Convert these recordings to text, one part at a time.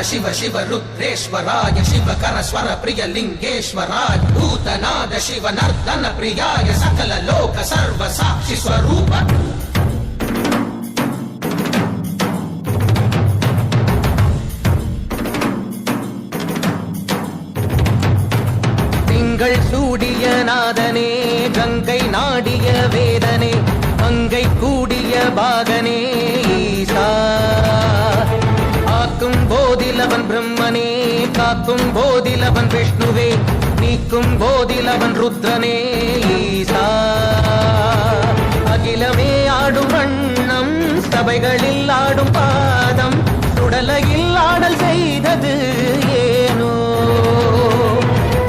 शिव शिव रुद्रेश्वराय शिवकर स्वर प्रिय लिंगेश्वराय भूतनाद शिव नर्दन प्रियाय सकल लोक सर्व साक्षि स्वरूप திங்கள் சூடிய நாதனே கங்கை நாடிய வேதனே அங்கை கூடிய பாகனே ஈசா ஆக்கும் போதிலவன் பிரம்மனே காக்கும் போதிலவன் விஷ்ணுவே நீக்கும் போதிலவன் ருத்ரனே ஈசா அகிலமே ஆடும் வண்ணம் சபைகளில் ஆடும் பாதம் சுடலையில் ஆடல் செய்தது ஏனோ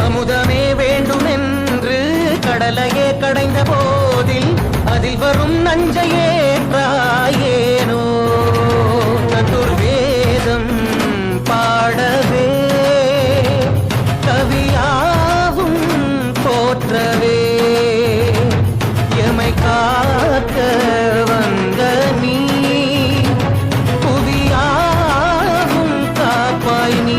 அமுதமே வேண்டும் என்று கடலையே கடைந்த போதில் அதில் வரும் நஞ்சையேற்றாயேனோ சதுர்வேதம் பாடவே கவியாவும் போற்றவே எமை காக்க வந்த நீ புவியாவும் காப்பாய் நீ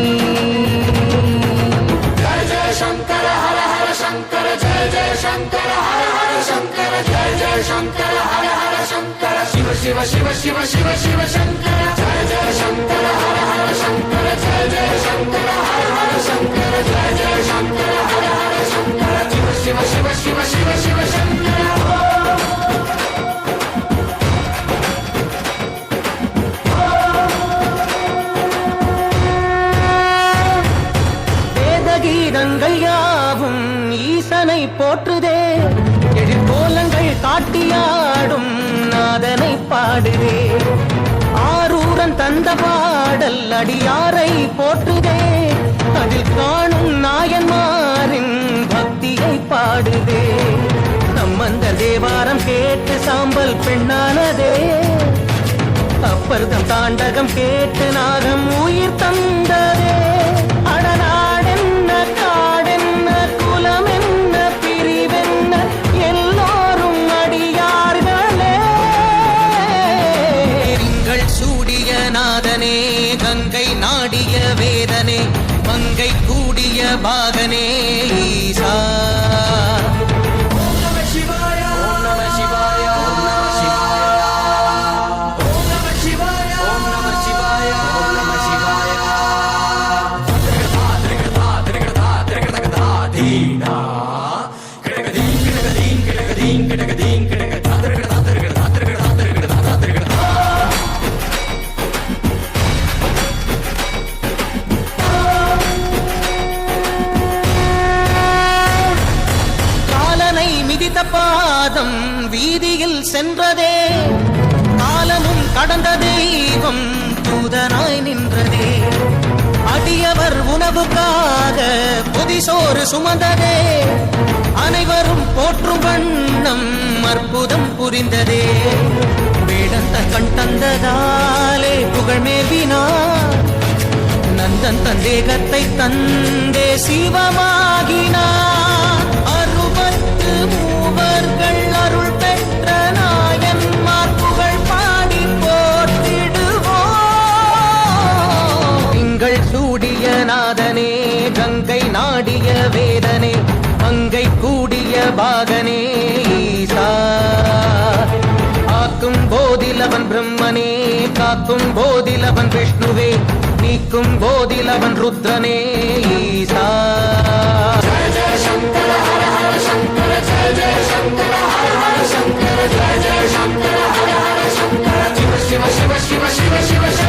जय जय शंकर हर हर शंकर जय जय शंकर हर हर शंकर जय जय शंकर हर हर शंकर शिव शिव शिव शिव शिव शिव शंकर जय जय शंकर हर हर शंकर जय जय शंकर हर हर शंकर जय जय शंकर हर हर शंकर शिव शिव शिव शिव शिव शंकर கீதங்கள் யாவும் ஈசனை போற்றுதே எழிற்கோலங்கள் காட்டியாடும் நாதனை பாடுதே ஆரூரன் தந்த பாடல் அடியாரை போற்றுதே அதில் காணும் நாயன்மாரின் பக்தியை பாடுதே நம்மந்த தேவாரம் கேட்டு சாம்பல் பெண்ணானதே அப்பர்தம் தாண்டகம் கேட்டு நாகம் உயிர் தந்ததே அடநாடென்ன காடென்ன குலமென்ன பிரிவென்ன எல்லோரும் அடியார்களே திங்கள் சூடிய நாதனே கங்கை நாடிய வேதனே மங்கை கூடிய பாகனே ஈசா பாதம் வீதியில் சென்றதே காலமும் கடந்த தெய்வம் தூதனாய் நின்றதே அடியவர் உணவுக்காக புதிசோறு சுமந்ததே அனைவரும் போற்றும் வண்ணம் அற்புதம் புரிந்ததே வேடந்த கண் தந்ததாலே புகழ் மேவினார் நந்தன் தந்தேகத்தை தந்தே சிவமாகினார் அறுபத்து மூவர்கள் அருள் பெற்ற நாயன்மார் புகழ் பாடி போற்றிடுவோம் திங்கள் சூடிய நாதனே கங்கை நாடிய வேதனே அங்கை கூடிய பாகனே ஈசா ஆக்கும் போதிலவன் பிரம்மனே காக்கும் போதிலவன் விஷ்ணுவே நீக்கும் போதிலவன் ருத்ரனே ஈசா जय जय शंकर हर हर शंकर जय जय शंकर हर हर शंकर जय जय शंकर हर हर शंकर शिव शिव शिव शिव शिव शिव